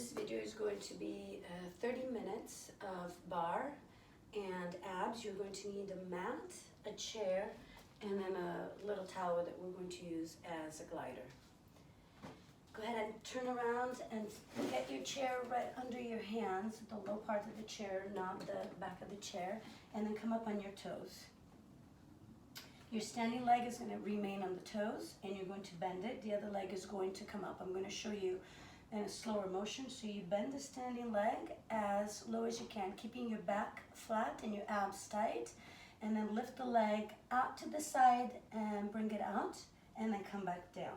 This video is going to be 30 minutes of bar and abs. You're going to need a mat, a chair, and then a little towel that we're going to use as a glider. Go ahead and turn around and get your chair right under your hands, the low part of the chair, not the back of the chair, and then come up on your toes. Your standing leg is going to remain on the toes, and you're going to bend it. The other leg is going to come up. I'm going to show you in a slower motion. So you bend the standing leg as low as you can, keeping your back flat and your abs tight, and then lift the leg out to the side and bring it out, and then come back down.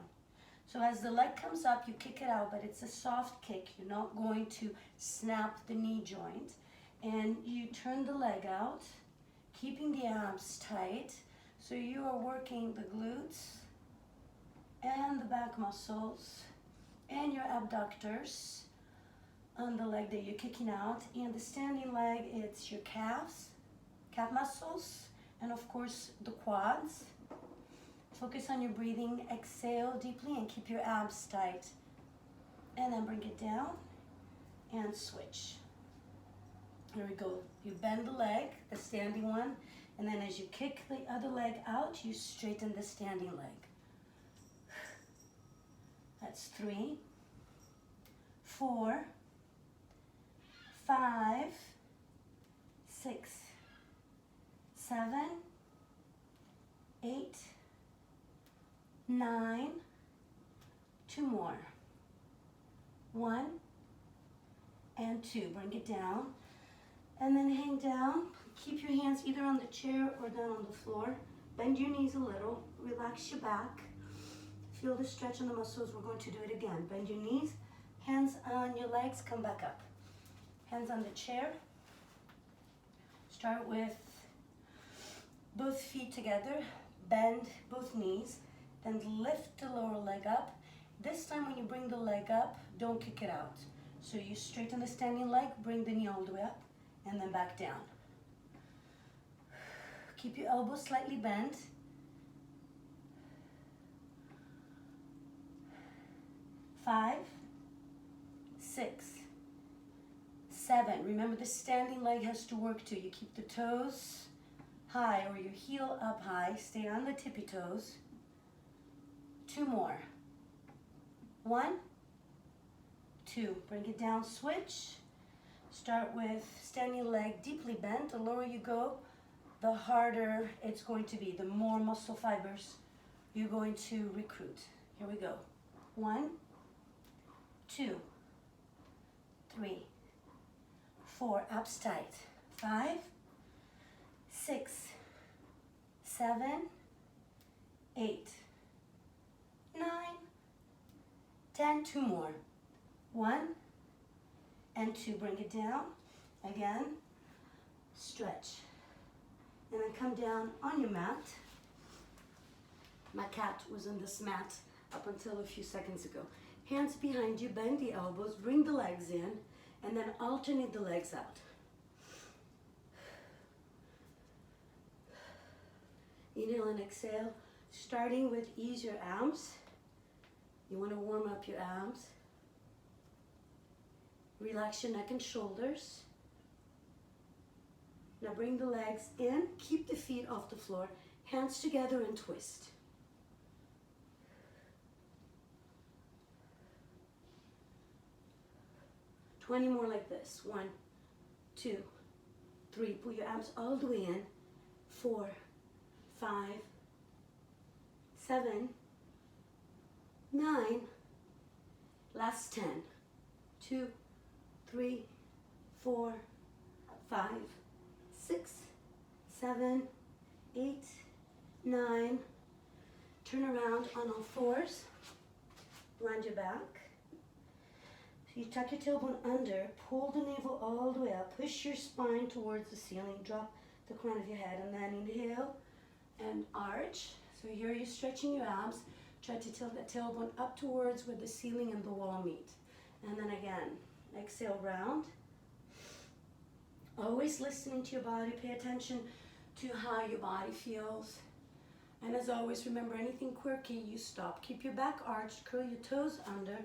So as the leg comes up, you kick it out, but it's a soft kick. You're not going to snap the knee joint. And you turn the leg out, keeping the abs tight. So you are working the glutes and the back muscles and your abductors on the leg that you're kicking out. And the standing leg, it's your calves, calf muscles, and of course the quads. Focus on your breathing, exhale deeply and keep your abs tight. And then bring it down and switch. Here we go. You bend the leg, the standing one, and then as you kick the other leg out, you straighten the standing leg. That's 3, 4, 5, 6, 7, 8, 9, 2 more. 1 and 2. Bring it down and then hang down. Keep your hands either on the chair or down on the floor. Bend your knees a little. Relax your back. Feel the stretch in the muscles. We're going to do it again. Bend your knees. Hands on your legs. Come back up. Hands on the chair. Start with both feet together. Bend both knees. Then lift the lower leg up. This time when you bring the leg up, don't kick it out. So you straighten the standing leg, bring the knee all the way up, and then back down. Keep your elbows slightly bent. 5, 6, 7. Remember, the standing leg has to work too. You keep the toes high or your heel up high. Stay on the tippy toes. 2 more. 1, 2. Bring it down, switch. Start with standing leg deeply bent. The lower you go, the harder it's going to be, the more muscle fibers you're going to recruit. Here we go. 1, 2, 3, 4, abs tight. 5, 6, 7, 8, 9, 10, 2 more. 1 and 2, bring it down. Again, stretch. And then come down on your mat. My cat was on this mat up until a few seconds ago. Hands behind you, bend the elbows, bring the legs in, and then alternate the legs out. Inhale and exhale, starting with ease your abs. You want to warm up your abs. Relax your neck and shoulders. Now bring the legs in, keep the feet off the floor, hands together and twist. Twenty more like this. 1, 2, 3. Pull your abs all the way in. 4, 5, 7, 9. Last 10. 2, 3, 4, 5, 6, 7, 8, 9. Turn around on all fours. Round your back. So you tuck your tailbone under, pull the navel all the way up, push your spine towards the ceiling, drop the crown of your head, and then inhale and arch. So here you're stretching your abs. Try to tilt the tailbone up towards where the ceiling and the wall meet. And then again, exhale, round. Always listening to your body. Pay attention to how your body feels. And as always, remember, anything quirky, you stop. Keep your back arched, curl your toes under,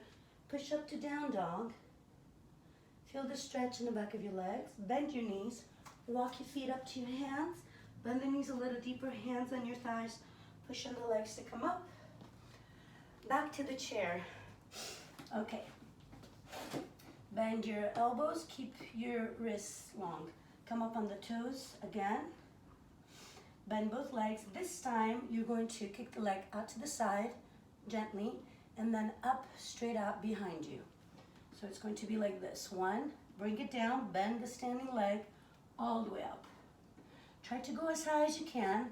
push up to down dog, Feel the stretch in the back of your legs. Bend your knees. Walk your feet up to your hands. Bend the knees a little deeper, hands on your thighs. Push on the legs to come up. Back to the chair. Okay. Bend your elbows, keep your wrists long. Come up on the toes again. Bend both legs. This time you're going to kick the leg out to the side gently and then up, straight out behind you. So it's going to be like this. One, bring it down, bend the standing leg all the way up. Try to go as high as you can.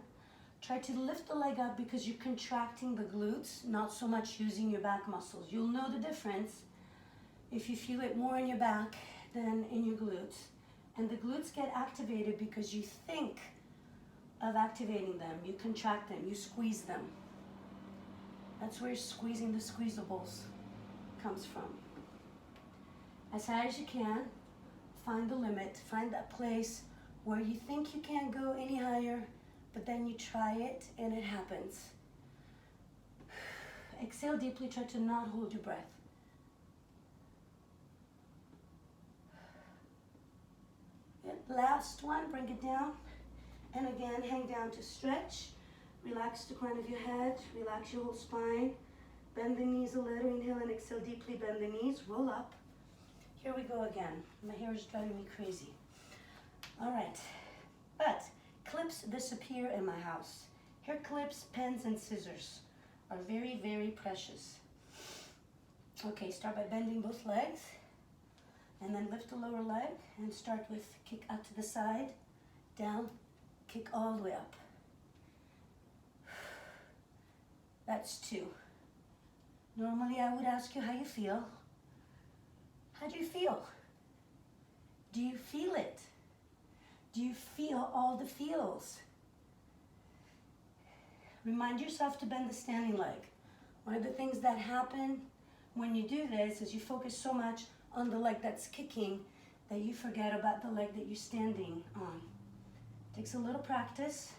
Try to lift the leg up because you're contracting the glutes, not so much using your back muscles. You'll know the difference if you feel it more in your back than in your glutes. And the glutes get activated because you think of activating them. You contract them, you squeeze them. That's where squeezing the squeezables comes from. As high as you can, find the limit, find that place where you think you can't go any higher, but then you try it and it happens. Exhale deeply, try to not hold your breath. Good. Last one, bring it down. And again, hang down to stretch. Relax the crown of your head, relax your whole spine. Bend the knees a little, inhale and exhale deeply, bend the knees, roll up. Here we go again. My hair is driving me crazy. All right, but clips disappear in my house. Hair clips, pens, and scissors are very, very precious. Okay, start by bending both legs, and then lift the lower leg, and start with kick out to the side, down, kick all the way up. That's 2. Normally I would ask you how you feel. How do you feel? Do you feel it? Do you feel all the feels? Remind yourself to bend the standing leg. One of the things that happen when you do this is you focus so much on the leg that's kicking that you forget about the leg that you're standing on. Takes a little practice.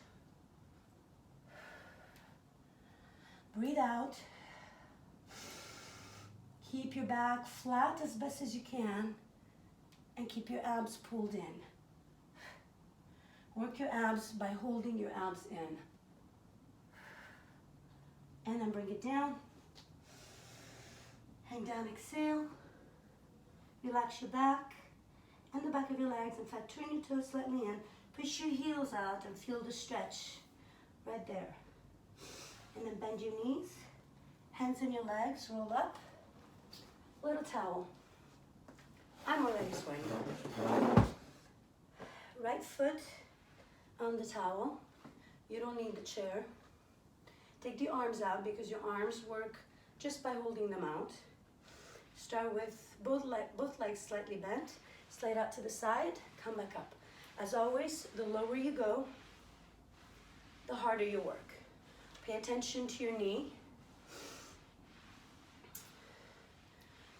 Breathe out. Keep your back flat as best as you can and keep your abs pulled in. Work your abs by holding your abs in. And then bring it down. Hang down, exhale. Relax your back and the back of your legs. In fact, turn your toes slightly in. Push your heels out and feel the stretch right there. And then bend your knees. Hands on your legs, roll up. Little towel. I'm already sweating. Right foot on the towel. You don't need the chair. Take the arms out because your arms work just by holding them out. Start with both legs slightly bent. Slide out to the side, come back up. As always, the lower you go, the harder you work. Pay attention to your knee.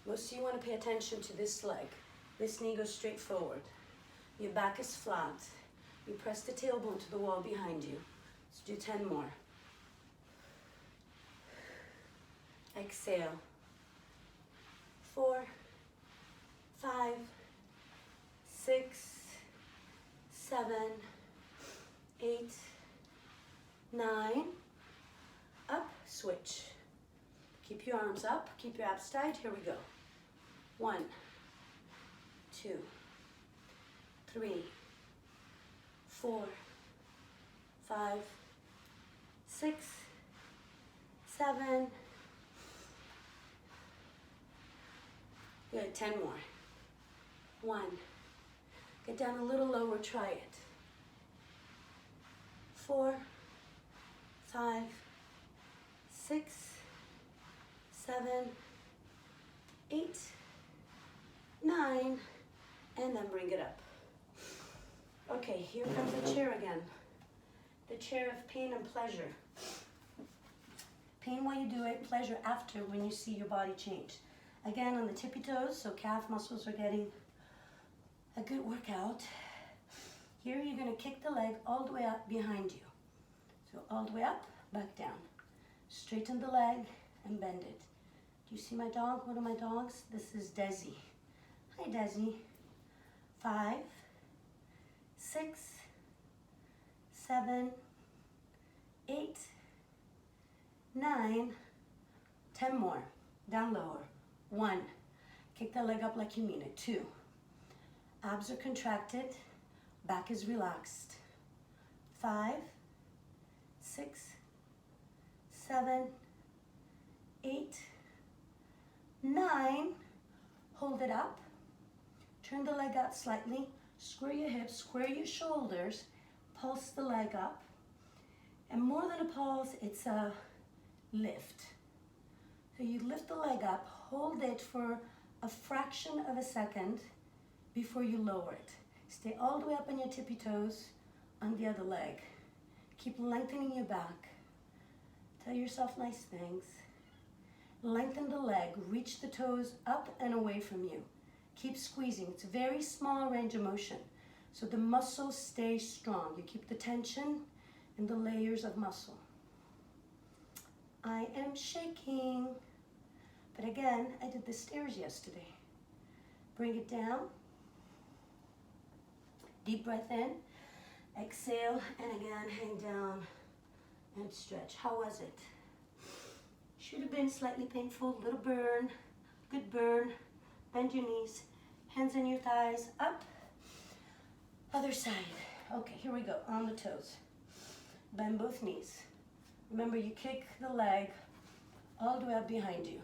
Most of you want to pay attention to this leg. This knee goes straight forward. Your back is flat. You press the tailbone to the wall behind you. Let's do 10 more. Exhale. 4, 5, 6, 7, 8, 9. Up, switch. Keep your arms up, keep your abs tight. Here we go. 1, 2, 3, 4, 5, 6, 7. Good, 10 more. 1. Get down a little lower, try it. 4, 5, 6, 7, 8, 9, and then bring it up. Okay, here comes the chair again. The chair of pain and pleasure. Pain while you do it, pleasure after when you see your body change. Again, on the tippy toes, so calf muscles are getting a good workout. Here you're going to kick the leg all the way up behind you. So all the way up, back down. Straighten the leg and bend it. Do you see my dog? One of my dogs? This is Desi. Hi, Desi. 5, 6, 7, 8, 9, 10 more. Down lower. 1. Kick the leg up like you mean it. 2. Abs are contracted. Back is relaxed. 5, 6, 7, 8, 9. Hold it up. Turn the leg out slightly. Square your hips, square your shoulders. Pulse the leg up. And more than a pulse, it's a lift. So you lift the leg up, hold it for a fraction of a second before you lower it. Stay all the way up on your tippy toes on the other leg. Keep lengthening your back. Tell yourself nice things. Lengthen the leg, reach the toes up and away from you. Keep squeezing. It's a very small range of motion, so the muscles stay strong. You keep the tension in the layers of muscle. I am shaking. But again, I did the stairs yesterday. Bring it down. Deep breath in. Exhale, and again, hang down and stretch. How was it? Should have been slightly painful. Little burn. Good burn. Bend your knees. Hands on your thighs. Up. Other side. Okay, here we go. On the toes. Bend both knees. Remember, you kick the leg all the way up behind you.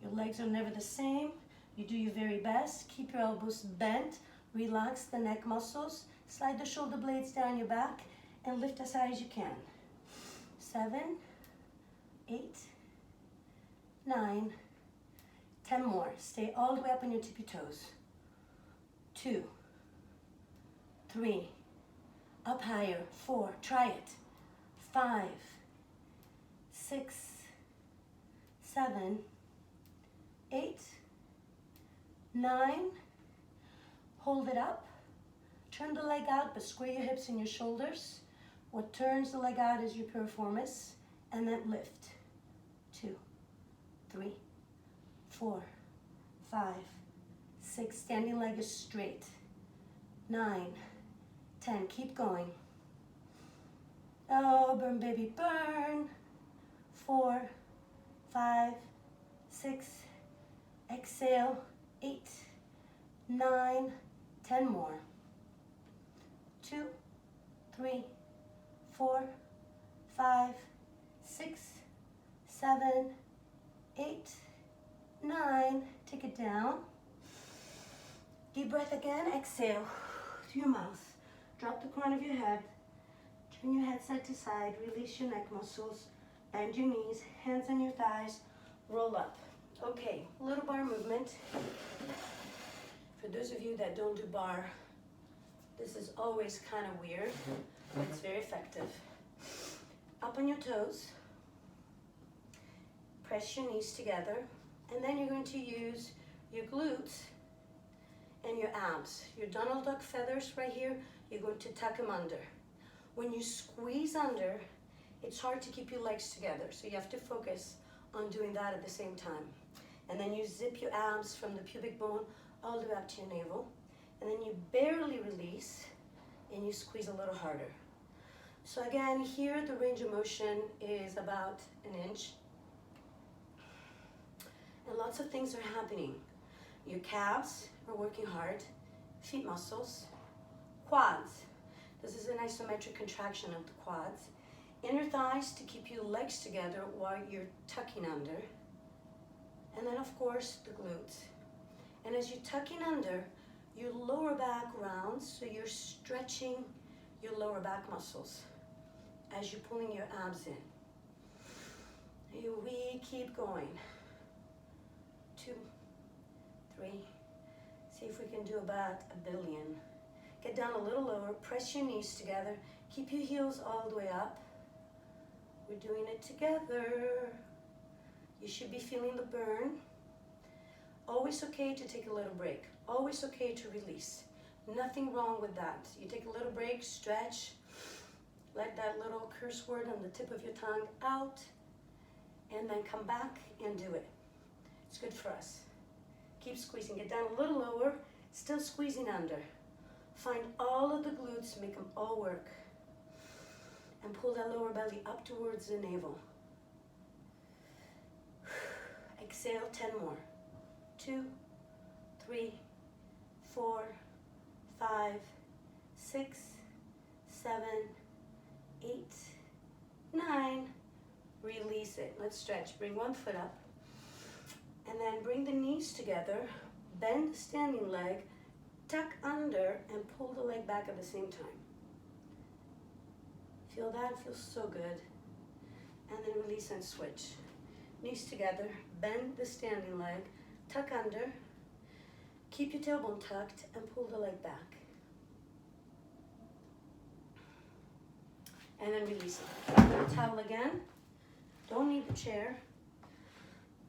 Your legs are never the same. You do your very best. Keep your elbows bent. Relax the neck muscles. Slide the shoulder blades down your back and lift as high as you can. 7, 8, 9, 10 more. Stay all the way up on your tippy toes. 2, 3, up higher. 4, try it. 5, 6, 7, 8, 9, hold it up, turn the leg out, but square your hips and your shoulders. What turns the leg out is your piriformis, and then lift. 2, 3, 4, 5, 6, standing leg is straight. 9, 10, keep going. Oh, burn baby, burn. 4, 5, 6, exhale, 8, 9, 10 more. 2, 3, 4, 5, 6, 7, 8, 9. Take it down. Deep breath again. Exhale to your mouth. Drop the crown of your head. Turn your head side to side. Release your neck muscles. Bend your knees. Hands on your thighs. Roll up. Okay, little bar movement. For those of you that don't do bar, this is always kind of weird, but it's very effective. Up on your toes. Press your knees together. And then you're going to use your glutes and your abs. Your Donald Duck feathers right here, you're going to tuck them under. When you squeeze under, it's hard to keep your legs together, so you have to focus on doing that at the same time. And then you zip your abs from the pubic bone all the way up to your navel. And then you barely release, and you squeeze a little harder. So again, here the range of motion is about an inch. And lots of things are happening. Your calves are working hard, feet muscles, quads. This is an isometric contraction of the quads. Inner thighs to keep your legs together while you're tucking under. And then of course the glutes. And as you're tucking under, your lower back rounds, so you're stretching your lower back muscles as you're pulling your abs in. Here we keep going. 2, 3. See if we can do about a billion. Get down a little lower, press your knees together, keep your heels all the way up. We're doing it together. You should be feeling the burn. Always okay to take a little break. Always okay to release. Nothing wrong with that. You take a little break, stretch, let that little curse word on the tip of your tongue out, and then come back and do it. It's good for us. Keep squeezing. Get down a little lower. Still squeezing under. Find all of the glutes, make them all work. And pull that lower belly up towards the navel. Exhale, 10 more. 2, 3, 4, 5, 6, 7, 8, 9. Release it. Let's stretch. Bring one foot up. And then bring the knees together. Bend the standing leg. Tuck under and pull the leg back at the same time. Feel that? Feels so good. And then release and switch. Knees together. Bend the standing leg. Tuck under. Keep your tailbone tucked and pull the leg back. And then release it. Towel again. Don't need the chair.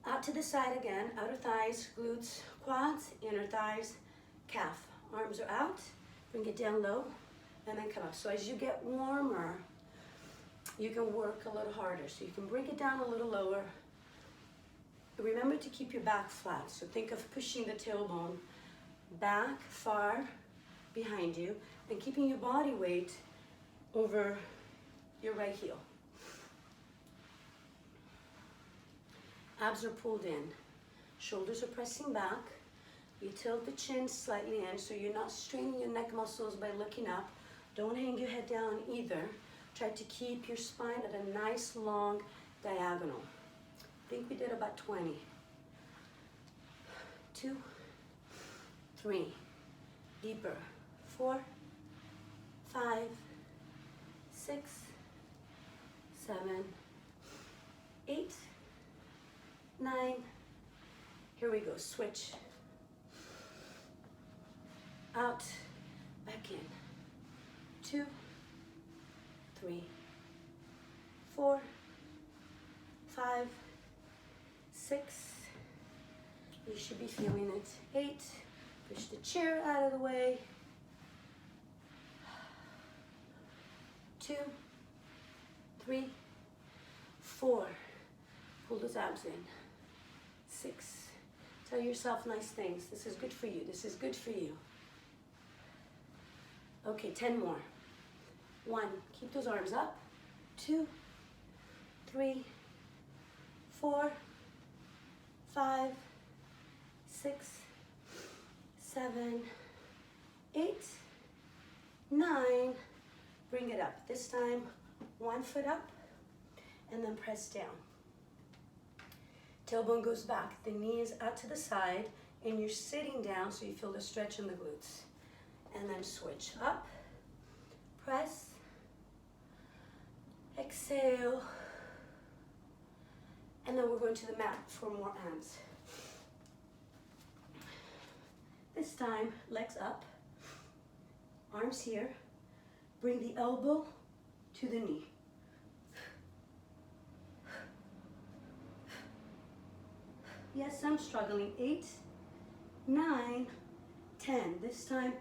Out to the side again. Outer thighs, glutes, quads, inner thighs, calf. Arms are out. Bring it down low and then come up. So as you get warmer, you can work a little harder. So you can bring it down a little lower. Remember to keep your back flat. So think of pushing the tailbone back far behind you and keeping your body weight over your right heel. Abs are pulled in. Shoulders are pressing back. You tilt the chin slightly in so you're not straining your neck muscles by looking up. Don't hang your head down either. Try to keep your spine at a nice long diagonal. I think we did about 20. 2, 3, deeper. 4, 5, 6, 7, 8, 9. Here we go. Switch. Out, back in. 2, 3, 4, 5, 6. You should be feeling it. 8. Push the chair out of the way. 2, 3, 4. Pull those abs in. 6. Tell yourself nice things. This is good for you. This is good for you. Okay, 10 more. 1, keep those arms up. 2, 3, 4, 5, 6, 7, 8, 9. Bring it up. This time, 1 foot up and then press down. Tailbone goes back. The knee is out to the side and you're sitting down so you feel the stretch in the glutes. And then switch up, press, exhale, and then we're going to the mat for more abs. This time, legs up, arms here, bring the elbow to the knee. Yes, I'm struggling. 8, 9, 10. This time,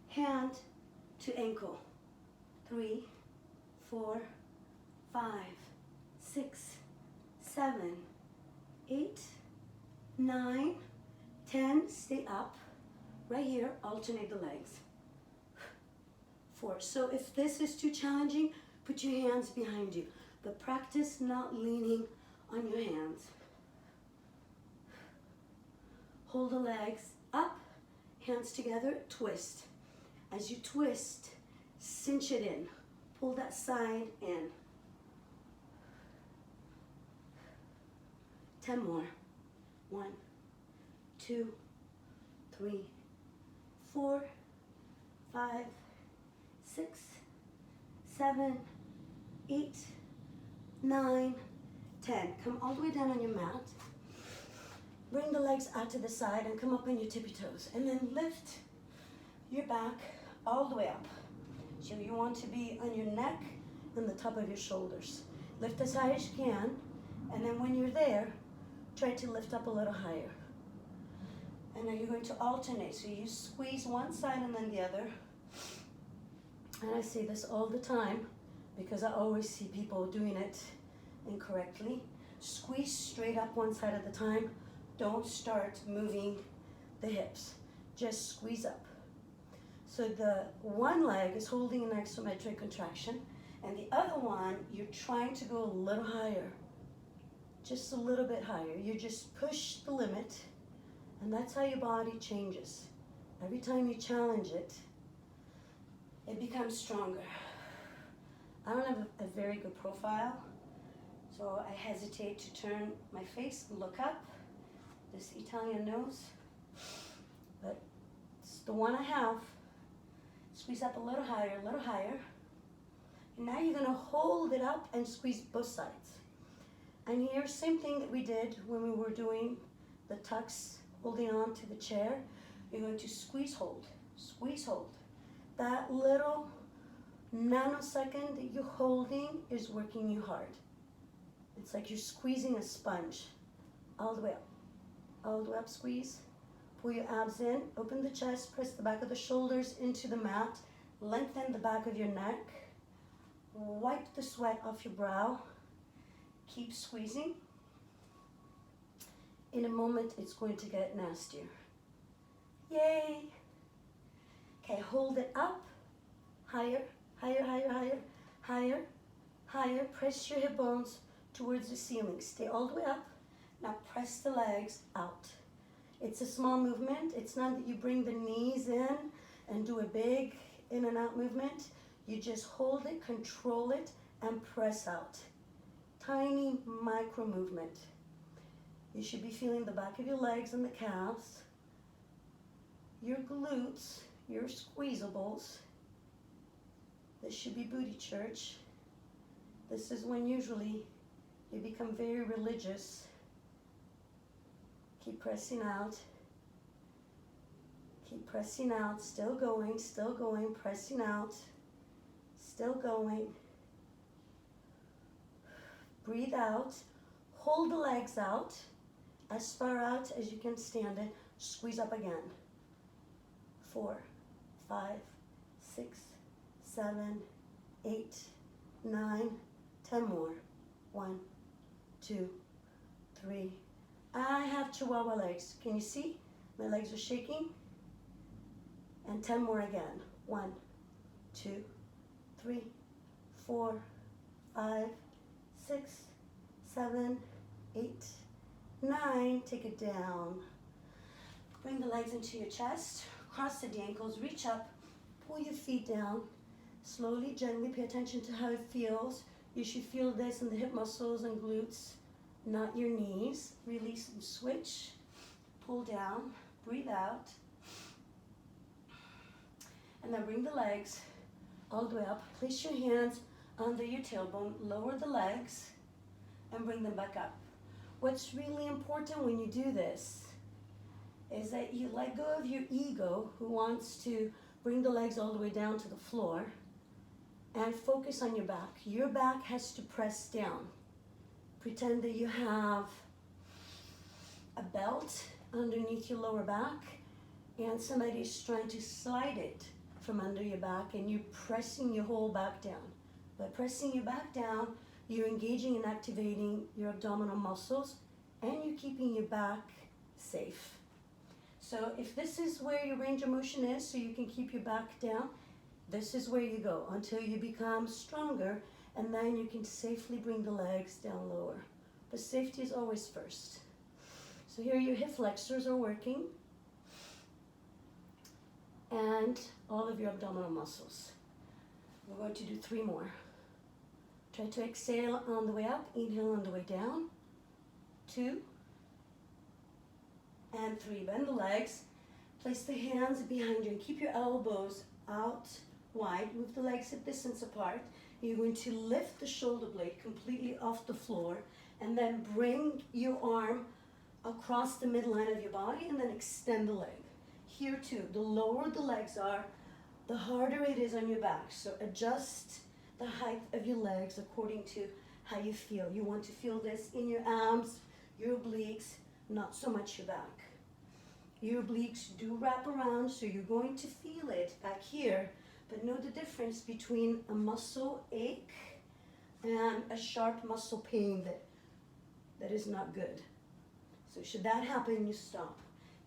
hand to ankle. 3, 4, 5, 6, 7, 8, 9, 10. Stay up. Right here, alternate the legs. 4. So if this is too challenging, put your hands behind you. But practice not leaning on your hands. Hold the legs up, hands together, twist. As you twist, cinch it in. Pull that side in. 10 more. 1, 2, 3, 4, 5, 6, 7, 8, 9, 10. Come all the way down on your mat. Bring the legs out to the side and come up on your tippy toes. And then lift your back all the way up. So you want to be on your neck and the top of your shoulders. Lift as high as you can. And then when you're there, try to lift up a little higher. And now you're going to alternate. So you squeeze one side and then the other. And I say this all the time because I always see people doing it incorrectly. Squeeze straight up one side at a time. Don't start moving the hips. just squeeze up. So the one leg is holding an isometric contraction, and the other one, you're trying to go a little higher, just a little bit higher. You just push the limit, and that's how your body changes. Every time you challenge it, it becomes stronger. I don't have a very good profile, so I hesitate to turn my face and look up. This Italian nose, but it's the one I have. Squeeze up a little higher, a little higher. And now you're gonna hold it up and squeeze both sides. And here, same thing that we did when we were doing the tucks, holding on to the chair. You're going to squeeze, hold, squeeze, hold. That little nanosecond that you're holding is working you hard. It's like you're squeezing a sponge. All the way up. All the way up, squeeze. Pull your abs in, open the chest, press the back of the shoulders into the mat, lengthen the back of your neck, wipe the sweat off your brow, keep squeezing. In a moment, it's going to get nastier. Yay! Okay, hold it up, higher, higher, higher, higher, higher, higher. Press your hip bones towards the ceiling. Stay all the way up. Now press the legs out. It's a small movement. It's not that you bring the knees in and do a big in and out movement. You just hold it, control it, and press out. Tiny micro movement. You should be feeling the back of your legs and the calves, your glutes, your squeezables. This should be booty church. This is when usually you become very religious. Keep pressing out. Keep pressing out. Still going, pressing out. Still going. Breathe out. Hold the legs out. As far out as you can stand it. Squeeze up again. 4, 5, 6, 7, 8, 9, 10 more. 1, 2, 3. I have chihuahua legs. Can you see? My legs are shaking. And 10 more again. 1, 2, 3, 4, 5, 6, 7, 8, 9. Take it down. Bring the legs into your chest. Cross the ankles. Reach up. Pull your feet down. Slowly, gently. Pay attention to how it feels. You should feel this in the hip muscles and glutes, not your knees. Release and switch. Pull down. Breathe out. And then bring the legs all the way up. Place your hands under your tailbone. Lower the legs and bring them back up. What's really important when you do this is that you let go of your ego, who wants to bring the legs all the way down to the floor, and focus on your back. Your back has to press down. Pretend that you have a belt underneath your lower back and somebody's trying to slide it from under your back, and you're pressing your whole back down. By pressing your back down, you're engaging and activating your abdominal muscles, and you're keeping your back safe. So if this is where your range of motion is, so you can keep your back down, this is where you go until you become stronger, and then you can safely bring the legs down lower. But safety is always first. So here your hip flexors are working, and all of your abdominal muscles. We're going to do 3 more. Try to exhale on the way up, inhale on the way down. 2 and 3. Bend the legs, place the hands behind you, and keep your elbows out wide. Move the legs hip distance apart. You're going to lift the shoulder blade completely off the floor, and then bring your arm across the midline of your body, and then extend the leg. Here too, the lower the legs are, the harder it is on your back. So adjust the height of your legs according to how you feel. You want to feel this in your abs, your obliques, not so much your back. Your obliques do wrap around, so you're going to feel it back here, but know the difference between a muscle ache and a sharp muscle pain that is not good. So should that happen, you stop.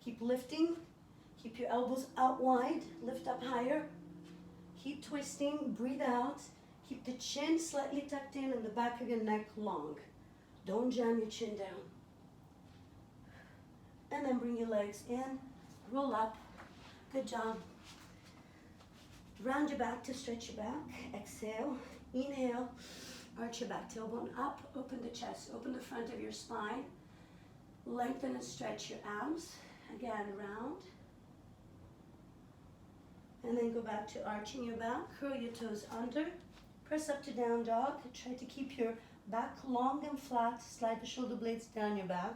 Keep lifting, Keep your elbows out wide, lift up higher. Keep twisting, breathe out. Keep the chin slightly tucked in and the back of your neck long. Don't jam your chin down. And then bring your legs in, roll up. Good job. Round your back to stretch your back. Exhale, inhale, arch your back, tailbone up, open the chest, open the front of your spine. Lengthen and stretch your abs. Again, round. And then go back to arching your back, curl your toes under, press up to down dog. Try to keep your back long and flat, slide the shoulder blades down your back.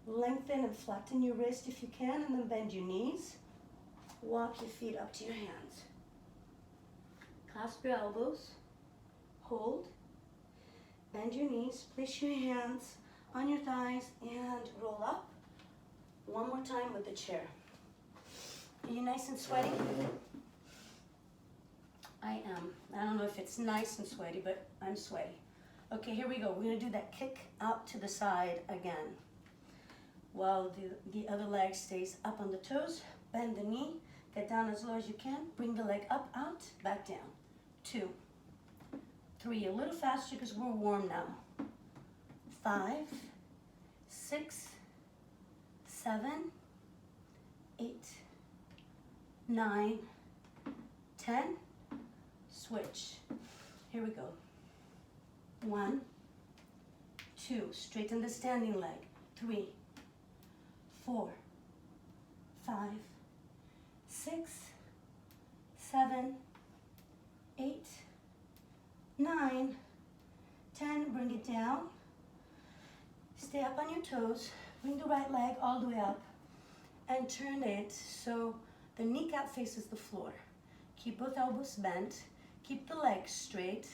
Lengthen and flatten your wrist if you can, and then bend your knees. Walk your feet up to your hands. Clasp your elbows, hold, bend your knees, place your hands on your thighs and roll up. One more time with the chair. Are you nice and sweaty? I am. I don't know if it's nice and sweaty, but I'm sweaty. Okay, here we go. We're gonna do that kick out to the side again. While the other leg stays up on the toes, bend the knee, get down as low as you can, bring the leg up, out, back down. 2, 3, a little faster because we're warm now. 5, 6, 7, 8, 9, 10, switch. Here we go. 1, 2, straighten the standing leg. 3, 4, 5, 6, 7, 8, 9, 10, bring it down. Stay up on your toes, bring the right leg all the way up and turn it so the kneecap faces the floor. Keep both elbows bent, keep the legs straight,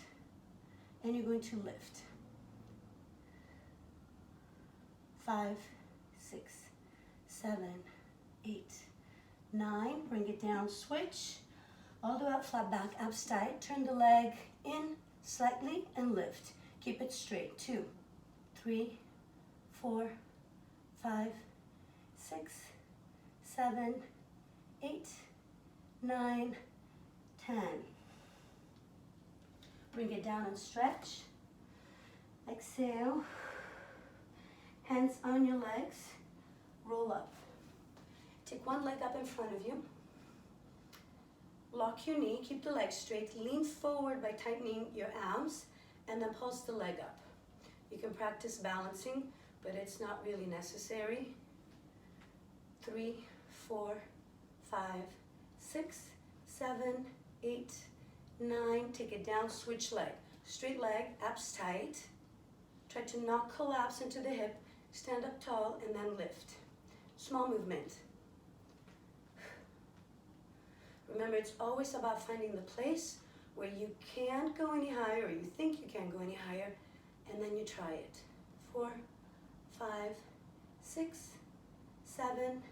and you're going to lift. 5, 6, 7, 8, 9, bring it down, switch, all the way up, flat back, abs tight, turn the leg in slightly and lift. Keep it straight. 2, 3, 4, 5, 6, 7, 8, 9, 10. Bring it down and stretch. Exhale. Hands on your legs. Roll up. Take one leg up in front of you. Lock your knee. Keep the leg straight. Lean forward by tightening your abs and then pulse the leg up. You can practice balancing, but it's not really necessary. 3, 4, 5, 6, 7, 8, 9. Take it down, switch leg. Straight leg, abs tight. Try to not collapse into the hip. Stand up tall and then lift. Small movement. Remember, it's always about finding the place where you can't go any higher, or you think you can't go any higher, and then you try it. 4, 5, 6, 7,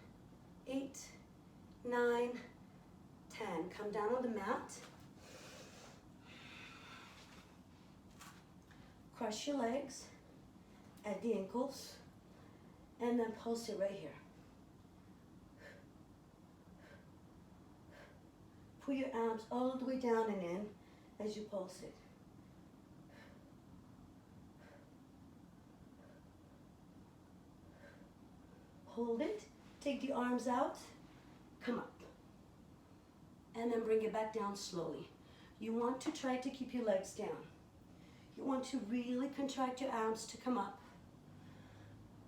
8, 9, 10. Come down on the mat. Cross your legs at the ankles, and then pulse it right here. Pull your abs all the way down and in as you pulse it. Hold it, take the arms out, come up. And then bring it back down slowly. You want to try to keep your legs down. You want to really contract your abs to come up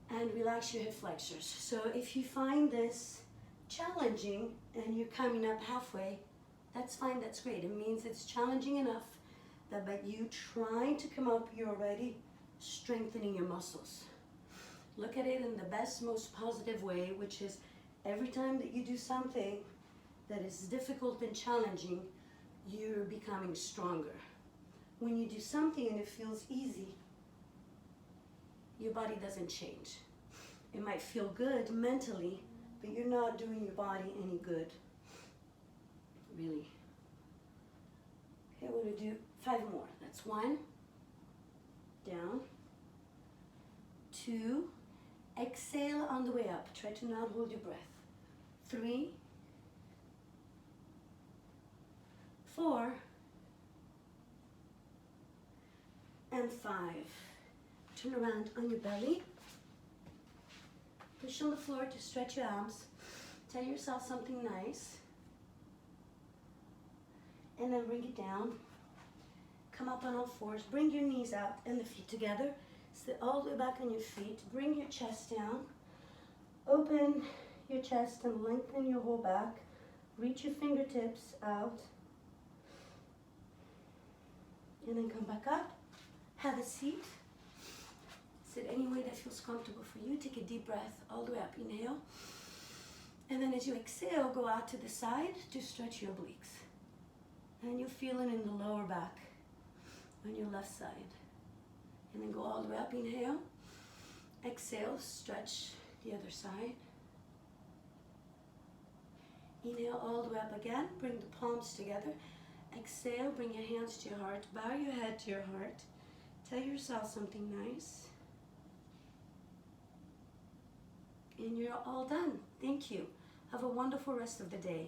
and relax your hip flexors. So if you find this challenging and you're coming up halfway, that's fine, that's great. It means it's challenging enough that by you trying to come up, you're already strengthening your muscles. Look at it in the best, most positive way, which is every time that you do something that is difficult and challenging, you're becoming stronger. When you do something and it feels easy, your body doesn't change. It might feel good mentally, but you're not doing your body any good. Really. Okay, we're gonna do 5 more. That's 1, down, 2, exhale on the way up. Try to not hold your breath. 3, 4, and 5. Turn around on your belly. Push on the floor to stretch your arms. Tell yourself something nice. And then bring it down. Come up on all fours. Bring your knees out and the feet together. Sit all the way back on your feet. Bring your chest down. Open your chest and lengthen your whole back. Reach your fingertips out. And then come back up. Have a seat. Sit any way that feels comfortable for you. Take a deep breath all the way up. Inhale. And then as you exhale, go out to the side to stretch your obliques. And you'll feel it in the lower back on your left side. And then go all the way up. Inhale. Exhale. Stretch the other side. Inhale all the way up again. Bring the palms together. Exhale. Bring your hands to your heart. Bow your head to your heart. Tell yourself something nice. And you're all done. Thank you. Have a wonderful rest of the day.